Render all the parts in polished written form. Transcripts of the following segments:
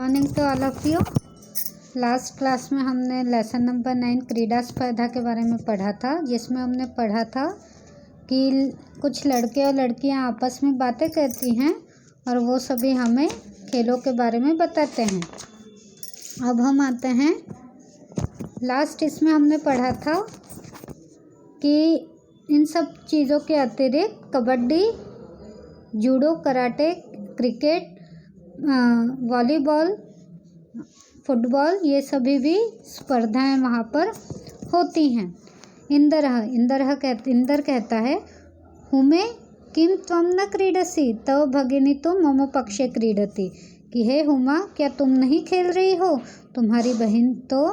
Morning to all of you. Last class में हमने lesson number 9 क्रीड़ा स्पर्धा के बारे में पढ़ा था, जिसमें हमने पढ़ा था कि कुछ लड़के और लड़कियां आपस में बातें करती हैं और वो सभी हमें खेलों के बारे में बताते हैं। अब हम आते हैं लास्ट, इसमें हमने पढ़ा था कि इन सब चीज़ों के अतिरिक्त kabaddi, judo, karate, cricket, volleyball, football, ये सभी भी स्पर्धाएं वहाँ पर होती हैं। इंदर कहता है हुमे किम त्वम न क्रीडसी तव भगिनी तुम मम पक्षे क्रीडती, कि हे हुमा, क्या तुम नहीं खेल रही हो? तुम्हारी बहन तो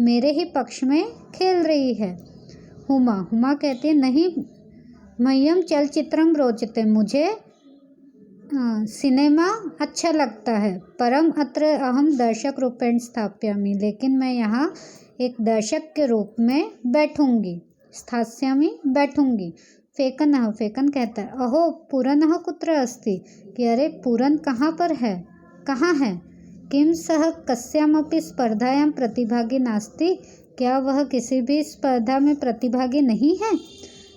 मेरे ही पक्ष में खेल रही है। हुमा कहती है नहीं, मह्यम चलचित्रम रोचते, मुझे सिनेमा अच्छा लगता है। परम अत्र अहम दर्शक रूपेण स्थाप्यामि, लेकिन मैं यहाँ एक दर्शक के रूप में बैठूंगी। स्थास्यामि, बैठूंगी। फेकन कहता है अहो पूरनः कुत्र अस्ति, कि अरे पूरन कहाँ पर है, कहाँ है? किम सह कस्यामपि स्पर्धायां प्रतिभागी नास्ति, क्या वह किसी भी स्पर्धा में प्रतिभागी नहीं है?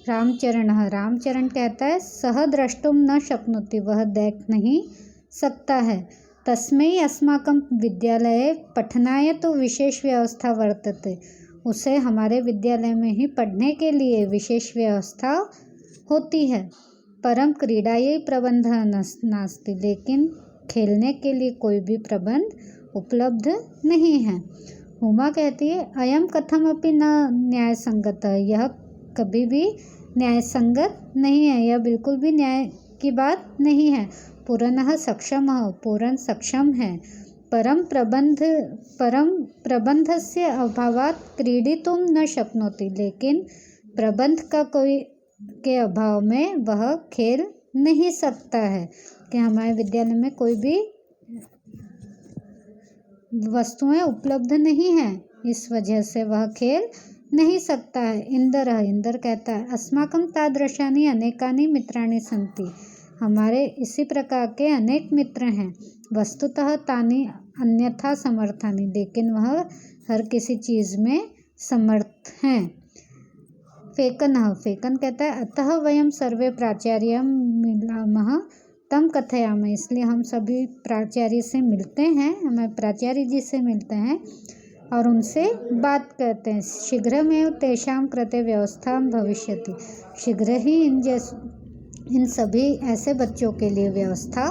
रामचरण कहता है सह द्रष्टुम न शक्नोति, वह देख नहीं सकता है। तस्मै अस्माकं विद्यालये पठनाय तो विशेष व्यवस्था वर्तते, उसे हमारे विद्यालय में ही पढ़ने के लिए विशेष व्यवस्था होती है। परम क्रीडायै प्रबंधः नास्ति, लेकिन खेलने के लिए कोई भी प्रबंध उपलब्ध नहीं है। हुमा कहती है अयम कथमपि न न्यायसंगतः, यह कभी भी न्याय संगत नहीं है, यह बिल्कुल भी न्याय की बात नहीं है। पूरनः सक्षम, पूरन सक्षम है। परम प्रबंधस्य अभावात् क्रीडितुं न शक्नोति, लेकिन प्रबंध का कोई के अभाव में वह खेल नहीं सकता है, कि हमारे विद्यालय में कोई भी वस्तुएं उपलब्ध नहीं है, इस वजह से वह खेल नहीं सकता है। इंदर कहता है अस्माकं तादृशानि अनेकानि मित्राणि सन्ति, हमारे इसी प्रकार के अनेक मित्र हैं। वस्तुतः तानि अन्यथा समर्थानि, लेकिन वह हर किसी चीज़ में समर्थ हैं। फेकन कहता है अतः वयं सर्वे प्राचार्यं मिलामः तम कथयामः, इसलिए हम सभी प्राचार्य से मिलते हैं, हमें प्राचार्य जी से मिलते हैं और उनसे बात करते हैं। शीघ्रमेव तेषां कृते व्यवस्था भविष्यति, शीघ्र ही इन सभी ऐसे बच्चों के लिए व्यवस्था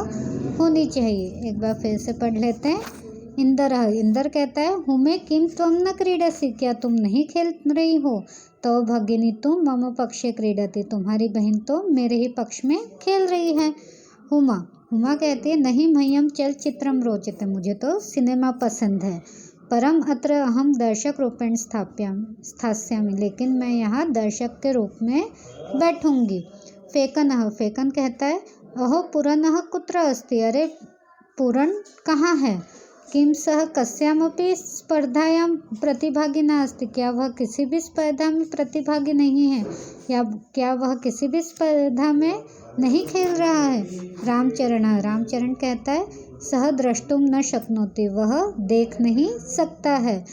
होनी चाहिए। एक बार फिर से पढ़ लेते हैं। इंदर कहता है हुमे किम त्वम न क्रीडसी, क्या तुम नहीं खेल रही हो? तो भगिनी तुम मम पक्षे क्रीडति, तुम्हारी बहन तो मेरे ही पक्ष में खेल रही है। हुमा कहती है नहीं, मह्यम चलचित्रम रोचते, मुझे तो सिनेमा पसंद है। परम अत्र अहम दर्शक रूपेण स्थास्यामि, लेकिन मैं यहाँ दर्शक के रूप में बैठूंगी। फेकन कहता है अहो पुरनः कुत्र अस्ति, अरे पूरन कहाँ है? किम सह कस्यामपि स्पर्धायां प्रतिभागी नास्ति, क्या वह किसी भी स्पर्धा में प्रतिभागी नहीं है, या क्या वह किसी भी स्पर्धा में नहीं खेल रहा है? रामचरण कहता है सह द्रष्टुम न शक्नोति, वह देख नहीं सकता है।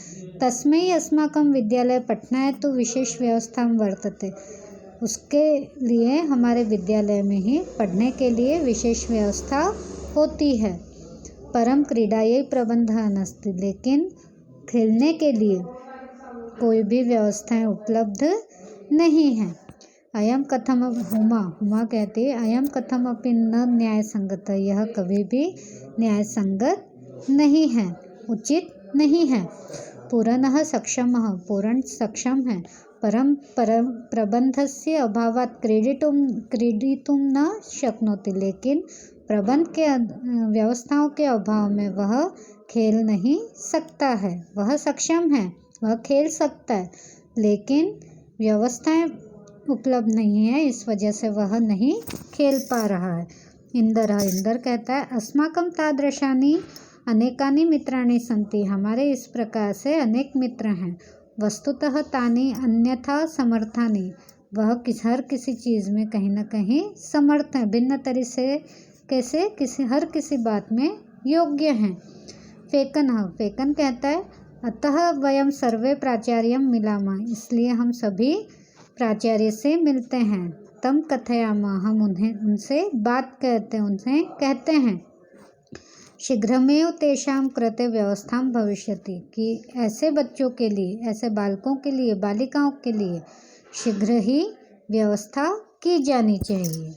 तस्मै अस्माकं विद्यालय पठनाय तो विशेष व्यवस्था वर्तते, उसके लिए हमारे विद्यालय में ही पढ़ने के लिए विशेष व्यवस्था होती है। परम क्रीडायै प्रबंधः नास्ति, लेकिन खेलने के लिए कोई भी व्यवस्थाएं उपलब्ध नहीं है। अयम कथम, हुमा कहती है अयम कथम अपि न न्याय संगत, यह कभी भी न्याय संगत नहीं है, उचित नहीं है। पूरनः सक्षम, पूर्ण सक्षम है। परम प्रबंधस्य अभावात् क्रीडितुं न शक्नोति, लेकिन प्रबंध के व्यवस्थाओं के अभाव में वह खेल नहीं सकता है। वह सक्षम है, वह खेल सकता है, लेकिन व्यवस्थाएं उपलब्ध नहीं है, इस वजह से वह नहीं खेल पा रहा है। इंदर कहता है अस्माकं तादृशानि अनेकानि मित्राणि सन्ति, हमारे इस प्रकार से अनेक मित्र हैं। वस्तुतः तानि अन्यथा समर्थानि, वह हर किसी चीज़ में कहीं ना कहीं समर्थ हैं, भिन्न तरीके से हर किसी बात में योग्य हैं। फेकनः, फेकन कहता है अतः वयम सर्वे प्राचार्यं मिलामः, इसलिए हम सभी प्राचार्य से मिलते हैं। तम कथयामः, हम उनसे बात करते हैं, उनसे कहते हैं। शीघ्रमेव तेषां कृते व्यवस्थां भविष्यति, कि ऐसे बच्चों के लिए, ऐसे बालकों के लिए, बालिकाओं के लिए शीघ्र ही व्यवस्था की जानी चाहिए।